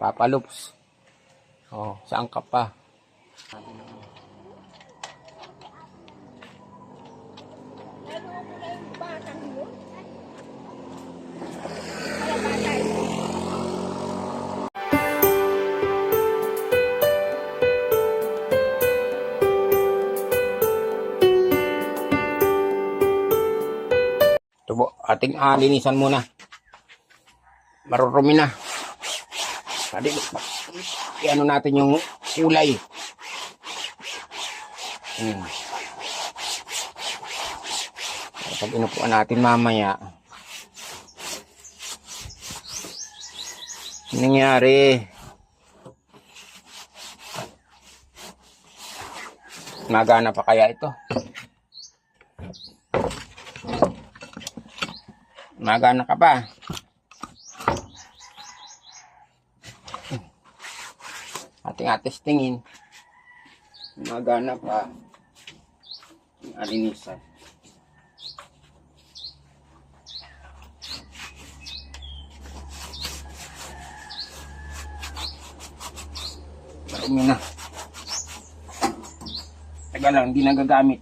Papa Loops. Oh, saan ka pa? Ito po, ating linisan muna. Marurumi na. I-ano natin yung kulay. Pag inupuan natin mamaya, nangyari, magana pa kaya ito? Magana ka pa? Ating atestingin. Magana pa. Alinisan. Marami na. Taga lang, hindi nagagamit.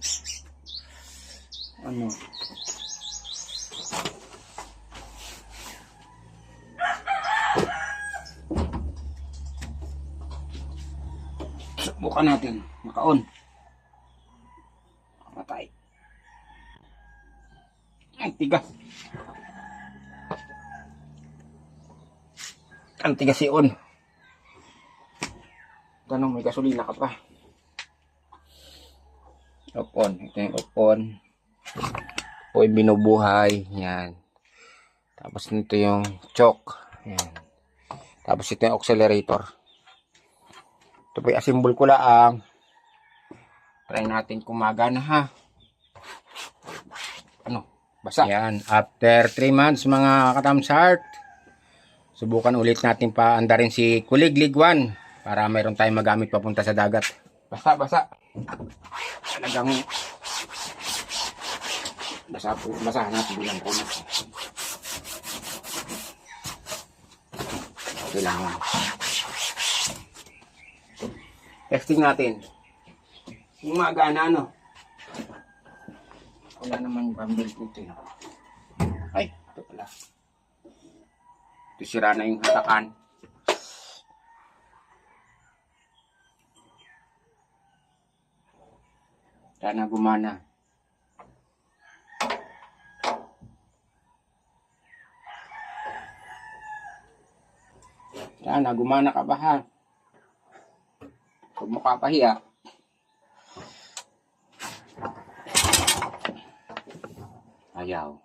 Ano? Subukan natin. Naka-on. Matay. Ang tigas. Ang tigas si on. Tanong, may gasolina ka pa. Off-on. Ito yung off-on. Ito yung binubuhay. Yan. Tapos nito yung choke. Yan. Tapos ito yung accelerator. Ito po yung asimbol ko lang. Try natin kumagana ha. Ano? Basa. Yan. After 3 months mga katam's heart, subukan ulit natin pa andarin si Kuliglig 1 para mayroon tayong magamit papunta sa dagat. Basa, basa. Talagang basa po. Basahan natin bilang po. Kailangan. Testing natin. Yung magana, ano? Wala naman yung bumble dito. Ay, ito pala. Ito sira na yung hatakan. Sana gumana. Sana gumana ka ba ha? Huwag mo kapahiya. Ayaw.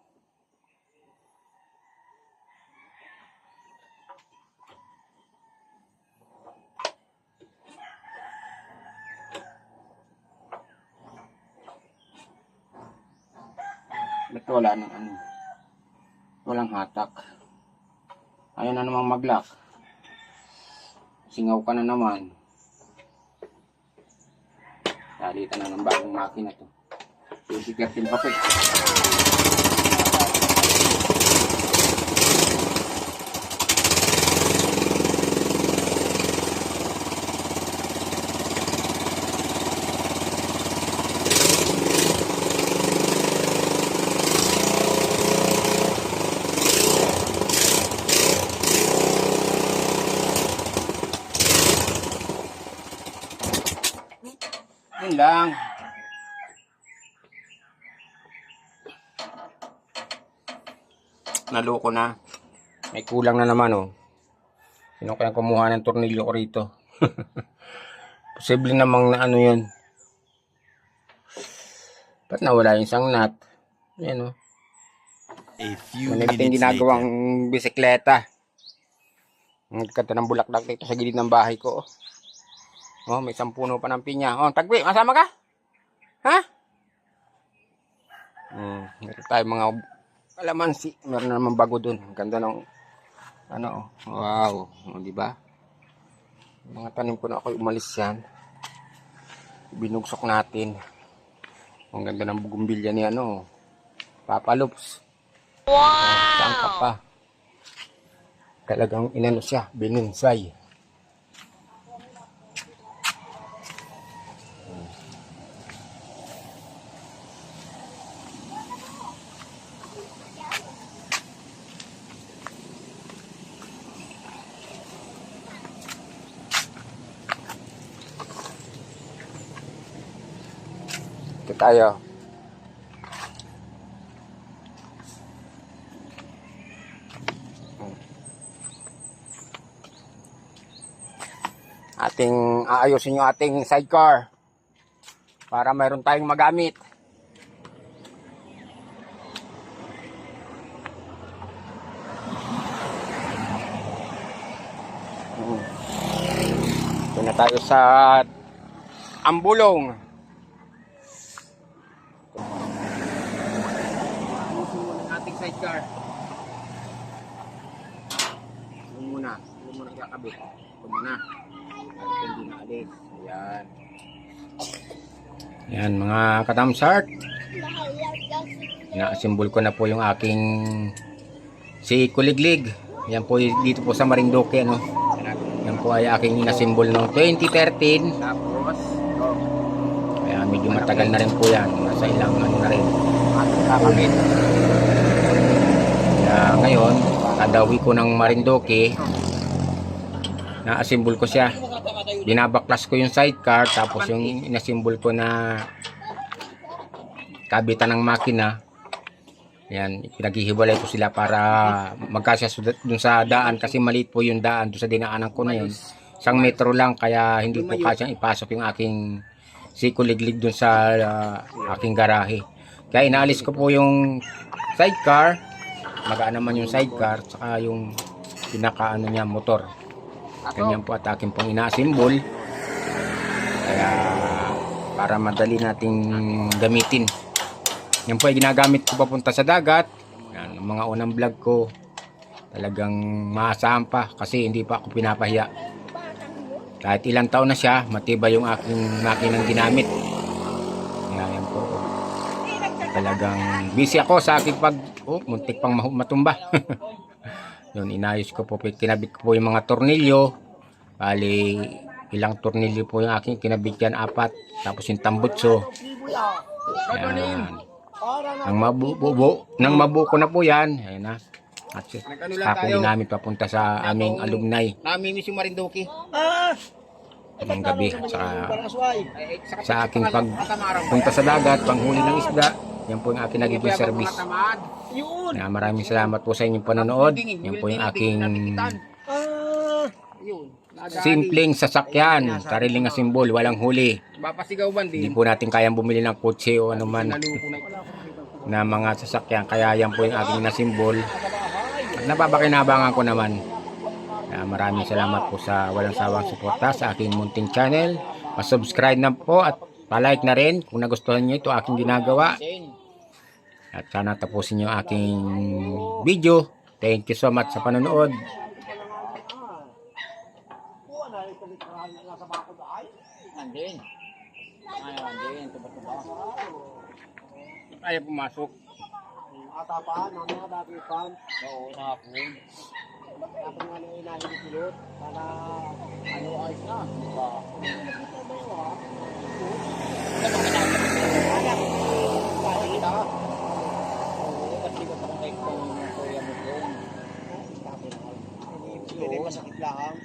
Ba't wala nang ano? Walang hatak. Ayaw na namang mag-lock. Singaw ka na naman. Salitan na ng bagong makina to. 2013 pa po. Yun lang. Naloko na. May kulang na naman oh. Sino kaya kumuha ng tornilyo ko rito? Posible namang na ano yun. Ba't nawala yung isang nut? Ayan oh. Manila yung ginagawang bisikleta. Ang ganda ng bulaklak dito sa gilid ng bahay ko oh. Oh, may 10 puno pa ng pinya. Oh, Tagpi, masama ka? Ha? Meron tayo mga kalamansi. Meron na naman bago dun. Ang ganda ng ano, oh. Wow. Oh, di ba? Mga tanim ko na ako umalis yan. Binugsok natin. Ang ganda ng bugumbilya ni ano, Papa Loops. Wow! Oh, saan ka pa? Talagang inano siya, bininsay. tayo. Aayusin yung ating sidecar para mayroon tayong magamit. Ito na tayo sa Ambulong. Ayusin muna ang ating sidecar. Ito muna kakabit. Ito muna. At hindi na alis. Ayan. Ayan mga katamsart. Ina-assemble ko na po yung aking si Kuliglig. Yan po dito po sa Marinduque, ano. Yan po ay aking ina-assemble noong 2013. Tapos kaya medyo matagal na rin po yan. Nasa ilang ano na rin. Kakabit. Kaya ngayon, kada uwi ko ng Marinduque, na-assemble ko siya. Binabaklas ko yung sidecar, tapos yung inasimbol ko na kabitan ng makina, yan, pinaghihiwalay ko sila para magkasya dun sa daan, kasi maliit po yung daan dun sa dinaanan ko na yun. 1 metro lang, kaya hindi po kasyang ipasok yung aking sikuliglig dun sa aking garahe. Kaya inaalis ko po yung sidecar, magaan naman yung sidecar, saka yung pinakaano niya, motor. Ganyan po at akin pong ina-assemble. Kaya para madali nating gamitin. Yan po ay ginagamit ko papunta sa dagat. Yan, mga unang vlog ko. Talagang maasahan pa kasi hindi pa ako pinapahiya. Kahit ilang taon na siya, matibay yung aking makinang ginamit. Yan po. Talagang busy ako sa aking muntik pang matumba. Yun, inayos ko po, kinabit ko po yung mga tornilyo. Bali, ilang tornilyo po yung aking kinabit yan, 4. Tapos yung tambutso. Yan. Nang mabuo ko na po yan. Ayan na. At ako ginamit papunta sa aming alumni. Namimiss yung Marinduque. Ng gabi. At saka sa aking pagpunta sa dagat, panghuli ng isda. Yan po yung aking nagiging service. Maraming salamat po sa inyong panonood. Yan po yung aking simpleng sasakyan, sariling simbol, walang huli. Hindi po natin kayang bumili ng kotse o anuman na mga sasakyan. Kaya yan po yung aking nasimbol. Napapakinabangan ko naman. Maraming salamat po sa walang sawang suporta sa aking munting channel. Pa-subscribe na po at pa-like na rin kung nagustuhan nyo ito aking ginagawa. At sana tapusin nyo aking video. Thank you so much sa panonood. Andin. Andin. Ayaw pumasok. Ata pa, mga dati pan. Oo, nakapun. Tapos nga nung inahin ni Pilot, sana ano ayos na. Diba? Hindi masakit lang.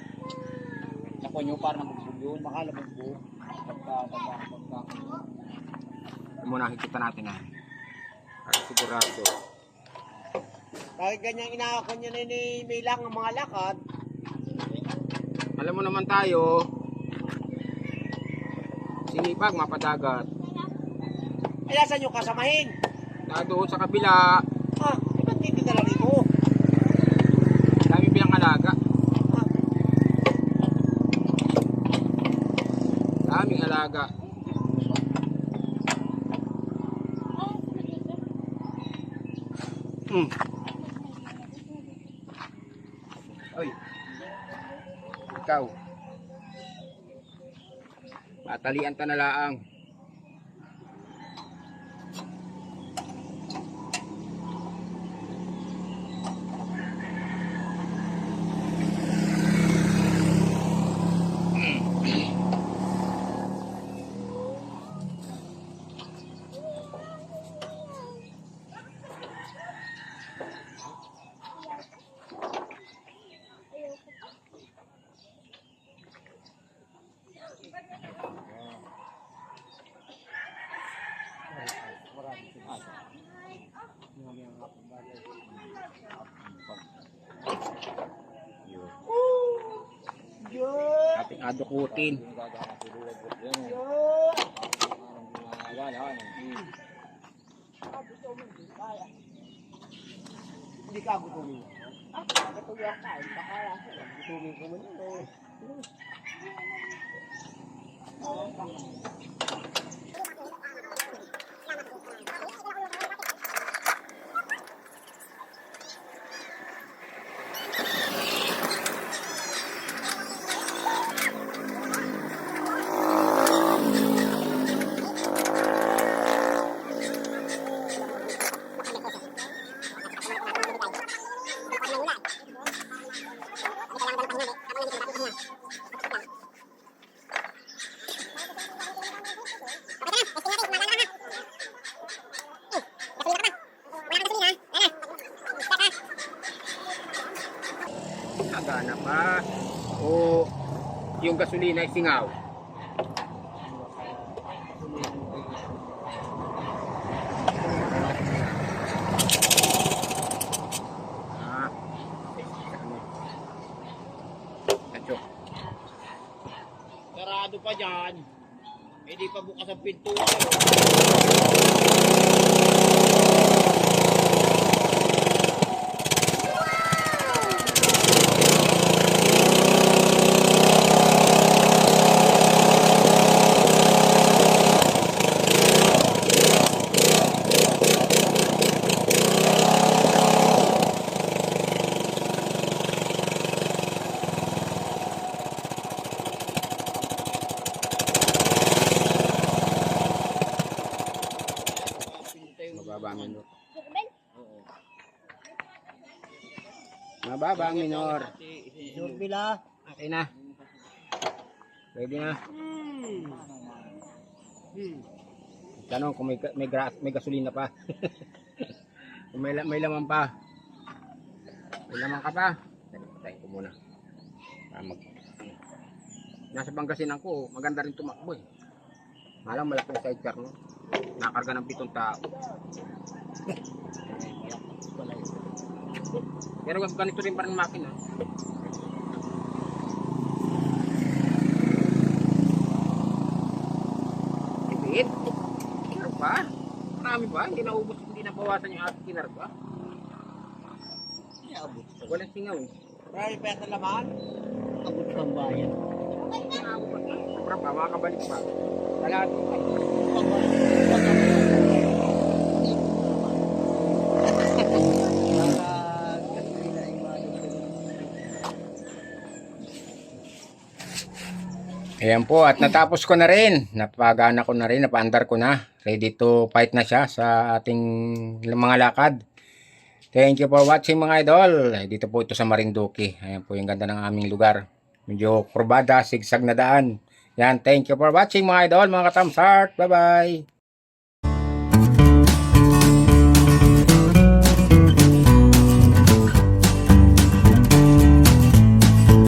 Nakuha nyo parang nabugbog yun. Baka nabugbog. Muna nakikita natin ha. Para sigurado. Kahit ganyang inaakon niya na ni Milang ang mga lakad. Alam mo naman tayo, sinipag mapadagat. Ay, saan yung kasamahin? Doon sa kabila. Ba't dito na lang ito? Dami bilang alaga. Daming alaga. Oy. Ikaw. Patalian ta na laang. Adukutin. Hindi ka gutumin. Gutumin ako kain. Baka gutumin ko man yun. Nagana pa. O yung gasolina ay singaw. Ah. Atyo. Sarado pa dyan. Hindi pa bukas ang pinto. Mababa ang minor. Mababa ang minor. Surbila. Okay na. Ready na. Tanong kung may gasolina pa. Kung may laman pa. May laman ka pa. Patayin ko muna. Nasa Pangasinan ko, maganda rin tumakbo eh. Malang malaki yung sidecar no. Nakarga ng 7 tao. Pero ganito rin pa rin makina. Ipit. Meron pa. Marami pa. Hindi naubos, hindi nabawasan yung ating kinarga. Walang singaw eh. Marami pa yata laman. Abot ng bayan. Sobra pa, makakabalik pa. Lahat pa. Ayan po, at natapos ko na rin. Napagana ko na rin, napaandar ko na. Ready to fight na siya sa ating mga lakad. Thank you for watching mga idol. Dito po ito sa Marinduque. Ayan po yung ganda ng aming lugar. Medyo kurbada, sigsag na daan. Yan, thank you for watching mga idol, mga katamsart. Bye-bye.